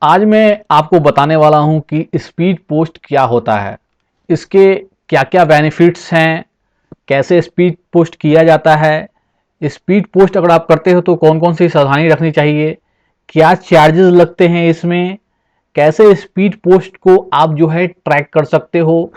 आज मैं आपको बताने वाला हूं कि स्पीड पोस्ट क्या होता है, इसके क्या क्या बेनिफिट्स हैं, कैसे स्पीड पोस्ट किया जाता है, स्पीड पोस्ट अगर आप करते हो तो कौन कौन सी सावधानी रखनी चाहिए, क्या चार्जेस लगते हैं इसमें, कैसे स्पीड पोस्ट को आप जो है ट्रैक कर सकते हो,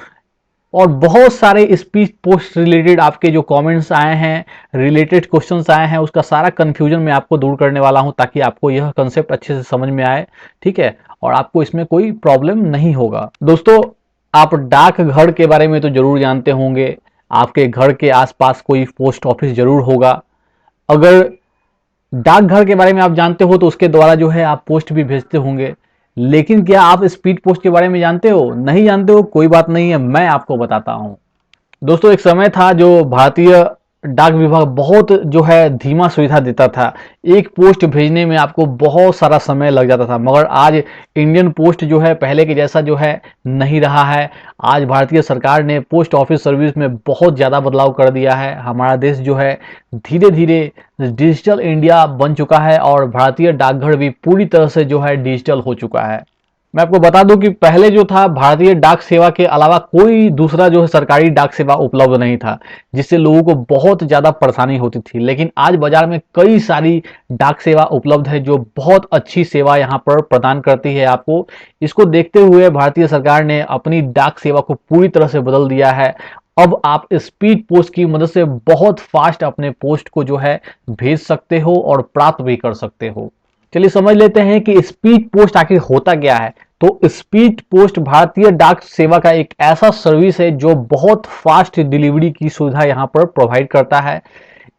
और बहुत सारे स्पीड पोस्ट रिलेटेड आपके जो कमेंट्स आए हैं, रिलेटेड क्वेश्चंस आए हैं, उसका सारा कंफ्यूजन मैं आपको दूर करने वाला हूं ताकि आपको यह कंसेप्ट अच्छे से समझ में आए। ठीक है, और आपको इसमें कोई प्रॉब्लम नहीं होगा। दोस्तों, आप डाक घर के बारे में तो जरूर जानते होंगे, आपके घर के आसपास कोई पोस्ट ऑफिस जरूर होगा। अगर डाकघर के बारे में आप जानते हो तो उसके द्वारा जो है आप पोस्ट भी भेजते होंगे, लेकिन क्या आप स्पीड पोस्ट के बारे में जानते हो? नहीं जानते हो, कोई बात नहीं है, मैं आपको बताता हूं। दोस्तों, एक समय था जो भारतीय डाक विभाग बहुत जो है धीमा सुविधा देता था। एक पोस्ट भेजने में आपको बहुत सारा समय लग जाता था, मगर आज इंडियन पोस्ट जो है पहले के जैसा जो है नहीं रहा है। आज भारतीय सरकार ने पोस्ट ऑफिस सर्विस में बहुत ज़्यादा बदलाव कर दिया है। हमारा देश जो है धीरे धीरे डिजिटल इंडिया बन चुका है और भारतीय डाकघर भी पूरी तरह से जो है डिजिटल हो चुका है। मैं आपको बता दूं कि पहले जो था भारतीय डाक सेवा के अलावा कोई दूसरा जो है सरकारी डाक सेवा उपलब्ध नहीं था, जिससे लोगों को बहुत ज़्यादा परेशानी होती थी। लेकिन आज बाजार में कई सारी डाक सेवा उपलब्ध है जो बहुत अच्छी सेवा यहाँ पर प्रदान करती है आपको। इसको देखते हुए भारतीय सरकार ने अपनी डाक सेवा को पूरी तरह से बदल दिया है। अब आप स्पीड पोस्ट की मदद से बहुत फास्ट अपने पोस्ट को जो है भेज सकते हो और प्राप्त भी कर सकते हो। चलिए समझ लेते हैं कि स्पीड पोस्ट आखिर होता क्या है। तो स्पीड पोस्ट भारतीय डाक सेवा का एक ऐसा सर्विस है जो बहुत फास्ट डिलीवरी की सुविधा यहां पर प्रोवाइड करता है।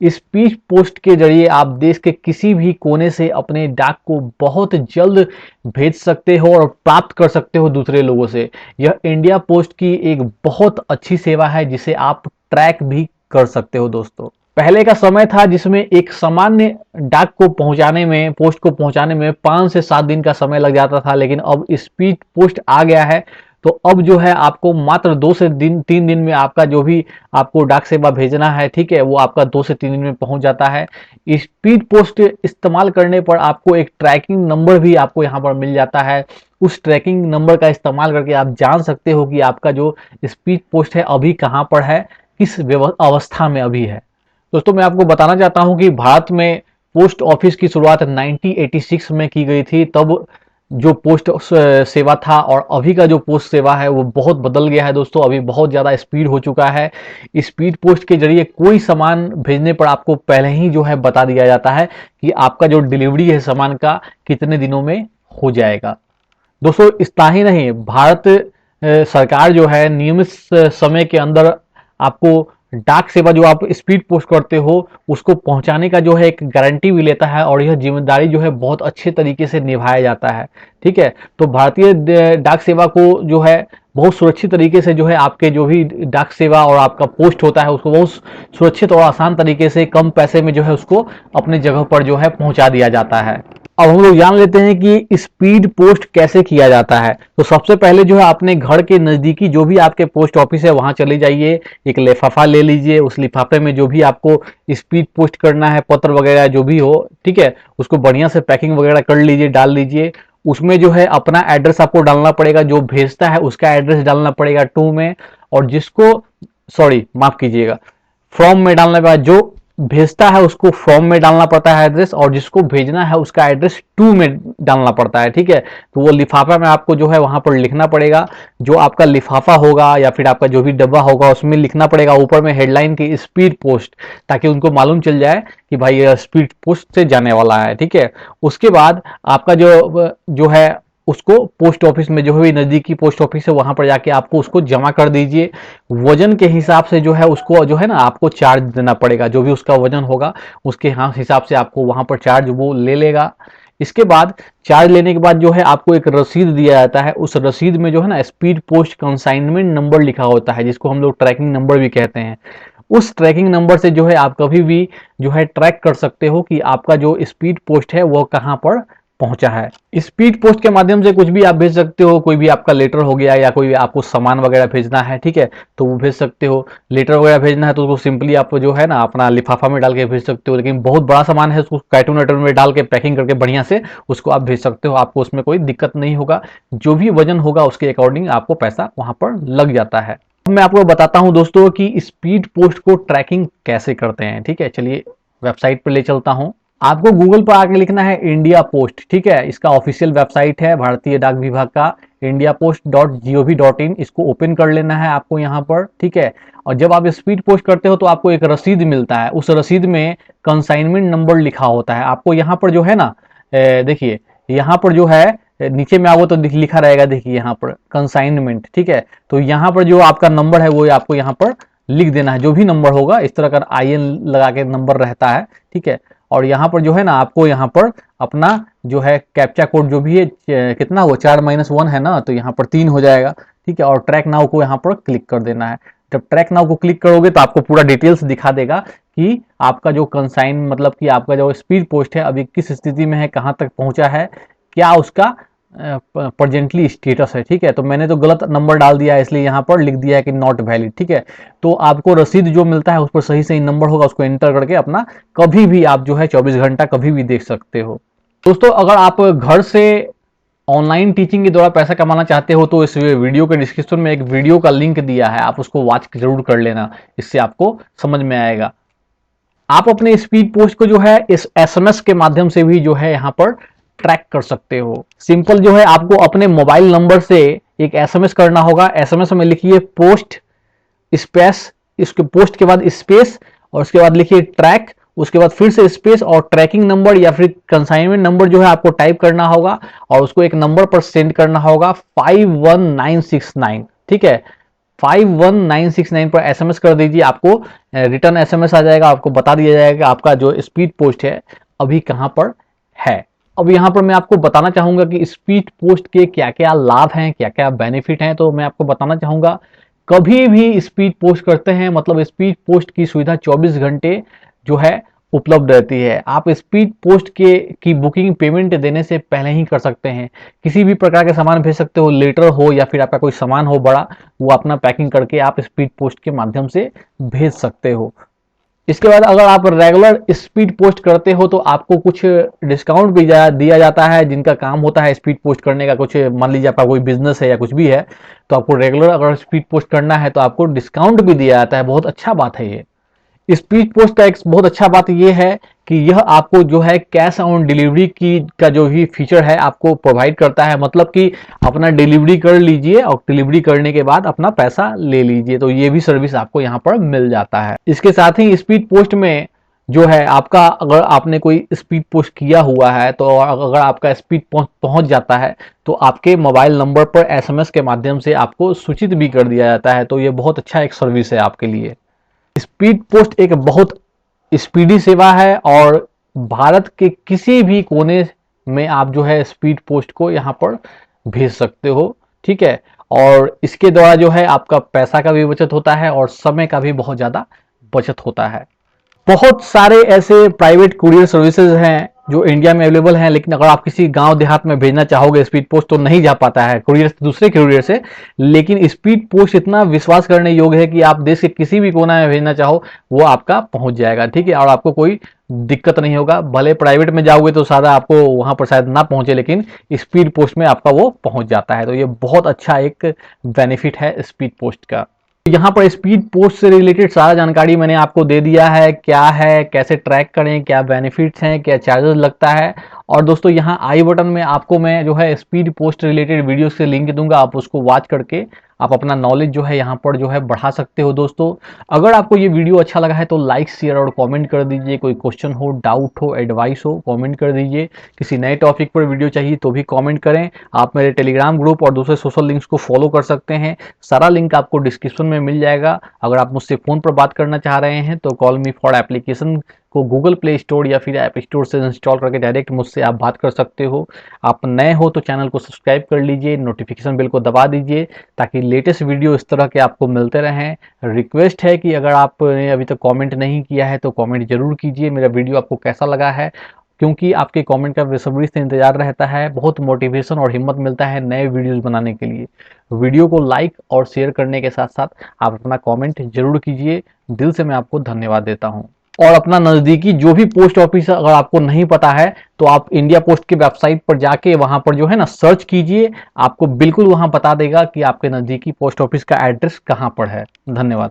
स्पीड पोस्ट के जरिए आप देश के किसी भी कोने से अपने डाक को बहुत जल्द भेज सकते हो और प्राप्त कर सकते हो दूसरे लोगों से। यह इंडिया पोस्ट की एक बहुत अच्छी सेवा है जिसे आप ट्रैक भी कर सकते हो। दोस्तों, पहले का समय था जिसमें एक सामान्य डाक को पहुंचाने में, पोस्ट को पहुंचाने में 5 से 7 दिन का समय लग जाता था, लेकिन अब स्पीड पोस्ट आ गया है। तो अब जो है आपको मात्र 2 से 3 दिन में आपका जो भी आपको डाक सेवा भेजना है, ठीक है, वो आपका 2 से 3 दिन में पहुंच जाता है। स्पीड पोस्ट इस्तेमाल करने पर आपको एक ट्रैकिंग नंबर भी आपको यहाँ पर मिल जाता है। उस ट्रैकिंग नंबर का इस्तेमाल करके आप जान सकते हो कि आपका जो स्पीड पोस्ट है अभी कहाँ पर है, किस अवस्था में अभी है। दोस्तों, मैं आपको बताना चाहता हूं कि भारत में पोस्ट ऑफिस की शुरुआत 1986 में की गई थी। तब जो पोस्ट सेवा था और अभी का जो पोस्ट सेवा है वो बहुत बदल गया है। दोस्तों, अभी बहुत ज़्यादा स्पीड हो चुका है। स्पीड पोस्ट के जरिए कोई सामान भेजने पर आपको पहले ही जो है बता दिया जाता है कि आपका जो डिलीवरी है सामान का कितने दिनों में हो जाएगा। दोस्तों, इतना ही नहीं, भारत सरकार जो है नियमित समय के अंदर आपको डाक सेवा जो आप स्पीड पोस्ट करते हो उसको पहुंचाने का जो है एक गारंटी भी लेता है, और यह जिम्मेदारी जो है बहुत अच्छे तरीके से निभाया जाता है। ठीक है, तो भारतीय डाक सेवा को जो है बहुत सुरक्षित तरीके से जो है आपके जो भी डाक सेवा और आपका पोस्ट होता है उसको बहुत सुरक्षित और आसान तरीके से कम पैसे में जो है उसको अपने जगह पर जो है पहुंचा दिया जाता है। अब हम लोग जान लेते हैं कि स्पीड पोस्ट कैसे किया जाता है। तो सबसे पहले जो है अपने घर के नज़दीकी जो भी आपके पोस्ट ऑफिस है वहां चले जाइए, एक लिफाफा ले लीजिए, उस लिफाफे में जो भी आपको स्पीड पोस्ट करना है, पत्र वगैरह जो भी हो, ठीक है, उसको बढ़िया से पैकिंग वगैरह कर लीजिए, डाल लीजिए। उसमें जो है अपना एड्रेस आपको डालना पड़ेगा, जो भेजता है उसका एड्रेस डालना पड़ेगा टू में, और जिसको माफ कीजिएगा, फॉर्म में डालने के बाद जो भेजता है उसको फॉर्म में डालना पड़ता है एड्रेस, और जिसको भेजना है उसका एड्रेस टू में डालना पड़ता है। ठीक है, तो वो लिफाफा में आपको जो है वहां पर लिखना पड़ेगा, जो आपका लिफाफा होगा या फिर आपका जो भी डब्बा होगा उसमें लिखना पड़ेगा ऊपर में हेडलाइन की स्पीड पोस्ट, ताकि उनको मालूम चल जाए कि भाई ये स्पीड पोस्ट से जाने वाला है। ठीक है, उसके बाद आपका जो है उसको पोस्ट ऑफिस में, जो भी नज़दीकी पोस्ट ऑफिस है वहां पर जाके आपको उसको जमा कर दीजिए। वजन के हिसाब से जो है उसको जो है ना आपको चार्ज देना पड़ेगा, जो भी उसका वजन होगा उसके हिसाब से आपको वहां पर चार्ज वो ले लेगा। इसके बाद चार्ज लेने के बाद जो है आपको एक रसीद दिया जाता है। उस रसीद में जो है ना स्पीड पोस्ट कंसाइनमेंट नंबर लिखा होता है, जिसको हम लोग ट्रैकिंग नंबर भी कहते हैं। उस ट्रैकिंग नंबर से जो है आप कभी भी जो है ट्रैक कर सकते हो कि आपका जो स्पीड पोस्ट है वो कहाँ पर पहुंचा है। स्पीड पोस्ट के माध्यम से कुछ भी आप भेज सकते हो, कोई भी आपका लेटर हो गया या कोई आपको सामान वगैरह भेजना है, ठीक है, तो वो भेज सकते हो। लेटर वगैरह भेजना है तो उसको सिंपली आप जो है ना अपना लिफाफा में डाल के भेज सकते हो, लेकिन बहुत बड़ा सामान है उसको कार्टून वार्टून में डाल के पैकिंग करके बढ़िया से उसको आप भेज सकते हो, आपको उसमें कोई दिक्कत नहीं होगा। जो भी वजन होगा उसके अकॉर्डिंग आपको पैसा वहां पर लग जाता है। मैं आपको बताता हूं दोस्तों कि स्पीड पोस्ट को ट्रैकिंग कैसे करते हैं, ठीक है। चलिए वेबसाइट पर ले चलता हूं। आपको गूगल पर आके लिखना है इंडिया पोस्ट, ठीक है, इसका ऑफिशियल वेबसाइट है भारतीय डाक विभाग का, indiapost.gov.in। इसको ओपन कर लेना है आपको यहाँ पर, ठीक है। और जब आप स्पीड पोस्ट करते हो तो आपको एक रसीद मिलता है, उस रसीद में कंसाइनमेंट नंबर लिखा होता है। आपको यहाँ पर जो है ना देखिए यहाँ पर जो है नीचे में आओ तो लिखा रहेगा, देखिए यहाँ पर कंसाइनमेंट, ठीक है। तो यहाँ पर जो आपका नंबर है वो आपको यहाँ पर लिख देना है, जो भी नंबर होगा इस तरह का IN लगा के नंबर रहता है, ठीक है। और यहाँ पर जो है ना आपको यहाँ पर अपना जो है कैप्चा कोड जो भी है कितना वो 4-1 है ना, तो यहाँ पर 3 हो जाएगा, ठीक है। और ट्रैक नाउ को यहाँ पर क्लिक कर देना है। जब ट्रैक नाउ को क्लिक करोगे तो आपको पूरा डिटेल्स दिखा देगा कि आपका जो कंसाइन मतलब कि आपका जो स्पीड पोस्ट है अभी किस स्थिति में है, कहाँ तक पहुंचा है, क्या उसका प्रेजेंटली स्टेटस है, ठीक है। तो मैंने तो गलत नंबर डाल दिया है इसलिए यहाँ पर लिख दिया है कि नॉट वैलिड, ठीक है। तो आपको रसीद जो मिलता है उस पर सही सही नंबर होगा, उसको एंटर करके अपना कभी भी आप जो है 24 घंटा कभी भी देख सकते हो। दोस्तों अगर आप घर से ऑनलाइन टीचिंग के द्वारा पैसा कमाना चाहते हो तो इस वीडियो के डिस्क्रिप्शन में एक वीडियो का लिंक दिया है, आप उसको वॉच जरूर कर लेना, इससे आपको समझ में आएगा। आप अपने स्पीड पोस्ट को जो है इस SMS के माध्यम से भी जो है यहाँ पर ट्रैक कर सकते हो। सिंपल जो है आपको अपने मोबाइल नंबर से एक SMS करना होगा। SMS में लिखिए पोस्ट स्पेस, इसके पोस्ट के बाद स्पेस और उसके बाद लिखिए ट्रैक, उसके बाद फिर से स्पेस और ट्रैकिंग नंबर या फिर कंसाइनमेंट नंबर जो है आपको टाइप करना होगा और उसको एक नंबर पर सेंड करना होगा 51969, ठीक है। 51969 पर SMS कर दीजिए, आपको रिटर्न SMS आ जाएगा, आपको बता दिया जाएगा आपका जो स्पीड पोस्ट है अभी कहां पर है। अब यहाँ पर मैं आपको बताना चाहूंगा कि स्पीड पोस्ट के क्या क्या लाभ हैं, क्या क्या बेनिफिट हैं। तो मैं आपको बताना चाहूंगा, कभी भी स्पीड पोस्ट करते हैं मतलब स्पीड पोस्ट की सुविधा 24 घंटे जो है उपलब्ध रहती है। आप स्पीड पोस्ट के की बुकिंग पेमेंट देने से पहले ही कर सकते हैं। किसी भी प्रकार के सामान भेज सकते हो, लेटर हो या फिर आपका कोई सामान हो बड़ा, वो अपना पैकिंग करके आप स्पीड पोस्ट के माध्यम से भेज सकते हो। इसके बाद अगर आप रेगुलर स्पीड पोस्ट करते हो तो आपको कुछ डिस्काउंट भी दिया जाता है, जिनका काम होता है स्पीड पोस्ट करने का। कुछ मान लीजिए आपका कोई बिजनेस है या कुछ भी है तो आपको रेगुलर अगर स्पीड पोस्ट करना है तो आपको डिस्काउंट भी दिया जाता है। बहुत अच्छा बात है ये। स्पीड पोस्ट का एक बहुत अच्छा बात यह है कि यह आपको जो है कैश ऑन डिलीवरी की का जो ही फीचर है आपको प्रोवाइड करता है, मतलब कि अपना डिलीवरी कर लीजिए और डिलीवरी करने के बाद अपना पैसा ले लीजिए, तो ये भी सर्विस आपको यहाँ पर मिल जाता है। इसके साथ ही स्पीड पोस्ट में जो है आपका अगर आपने कोई स्पीड पोस्ट किया हुआ है तो अगर आपका स्पीड पहुंच जाता है तो आपके मोबाइल नंबर पर SMS के माध्यम से आपको सूचित भी कर दिया जाता है। तो ये बहुत अच्छा एक सर्विस है आपके लिए। स्पीड पोस्ट एक बहुत स्पीडी सेवा है और भारत के किसी भी कोने में आप जो है स्पीड पोस्ट को यहाँ पर भेज सकते हो, ठीक है। और इसके द्वारा जो है आपका पैसा का भी बचत होता है और समय का भी बहुत ज़्यादा बचत होता है। बहुत सारे ऐसे प्राइवेट कुरियर सर्विसेज हैं जो इंडिया में अवेलेबल हैं, लेकिन अगर आप किसी गांव देहात में भेजना चाहोगे स्पीड पोस्ट तो नहीं जा पाता है कुरियर दूसरे कुरियर से। लेकिन स्पीड पोस्ट इतना विश्वास करने योग्य है कि आप देश के किसी भी कोना में भेजना चाहो वो आपका पहुंच जाएगा, ठीक है। और आपको कोई दिक्कत नहीं होगा। भले प्राइवेट में जाओगे तो सादा आपको वहां पर शायद ना पहुंचे, लेकिन स्पीड पोस्ट में आपका वो पहुंच जाता है। तो ये बहुत अच्छा एक बेनिफिट है स्पीड पोस्ट का। यहाँ पर स्पीड पोस्ट से रिलेटेड सारा जानकारी मैंने आपको दे दिया है, क्या है, कैसे ट्रैक करें, क्या बेनिफिट्स हैं, क्या चार्जेस लगता है। और दोस्तों यहाँ आई बटन में आपको मैं जो है स्पीड पोस्ट रिलेटेड वीडियो से लिंक दूंगा, आप उसको वॉच करके आप अपना नॉलेज जो है यहाँ पर जो है बढ़ा सकते हो। दोस्तों अगर आपको ये वीडियो अच्छा लगा है तो लाइक शेयर और कमेंट कर दीजिए। कोई क्वेश्चन हो, डाउट हो, एडवाइस हो, कमेंट कर दीजिए। किसी नए टॉपिक पर वीडियो चाहिए तो भी कमेंट करें। आप मेरे टेलीग्राम ग्रुप और दूसरे सोशल लिंक्स को फॉलो कर सकते हैं, सारा लिंक आपको डिस्क्रिप्शन में मिल जाएगा। अगर आप मुझसे फ़ोन पर बात करना चाह रहे हैं तो कॉल मी फॉर एप्लीकेशन को गूगल प्ले स्टोर या फिर ऐप स्टोर से इंस्टॉल करके डायरेक्ट मुझसे आप बात कर सकते हो। आप नए हो तो चैनल को सब्सक्राइब कर लीजिए, नोटिफिकेशन बेल को दबा दीजिए ताकि लेटेस्ट वीडियो इस तरह के आपको मिलते रहें। रिक्वेस्ट है कि अगर आपने अभी तक कमेंट नहीं किया है तो कमेंट जरूर कीजिए, मेरा वीडियो आपको कैसा लगा है क्योंकि आपके कमेंट का बेसब्री से इंतजार रहता है। बहुत मोटिवेशन और हिम्मत मिलता है नए वीडियोस बनाने के लिए। वीडियो को लाइक और शेयर करने के साथ साथ आप अपना कमेंट जरूर कीजिए। दिल से मैं आपको धन्यवाद देता हूं। और अपना नज़दीकी जो भी पोस्ट ऑफिस अगर आपको नहीं पता है तो आप इंडिया पोस्ट की वेबसाइट पर जाके वहां पर जो है ना सर्च कीजिए, आपको बिल्कुल वहां बता देगा कि आपके नज़दीकी पोस्ट ऑफिस का एड्रेस कहां पर है। धन्यवाद।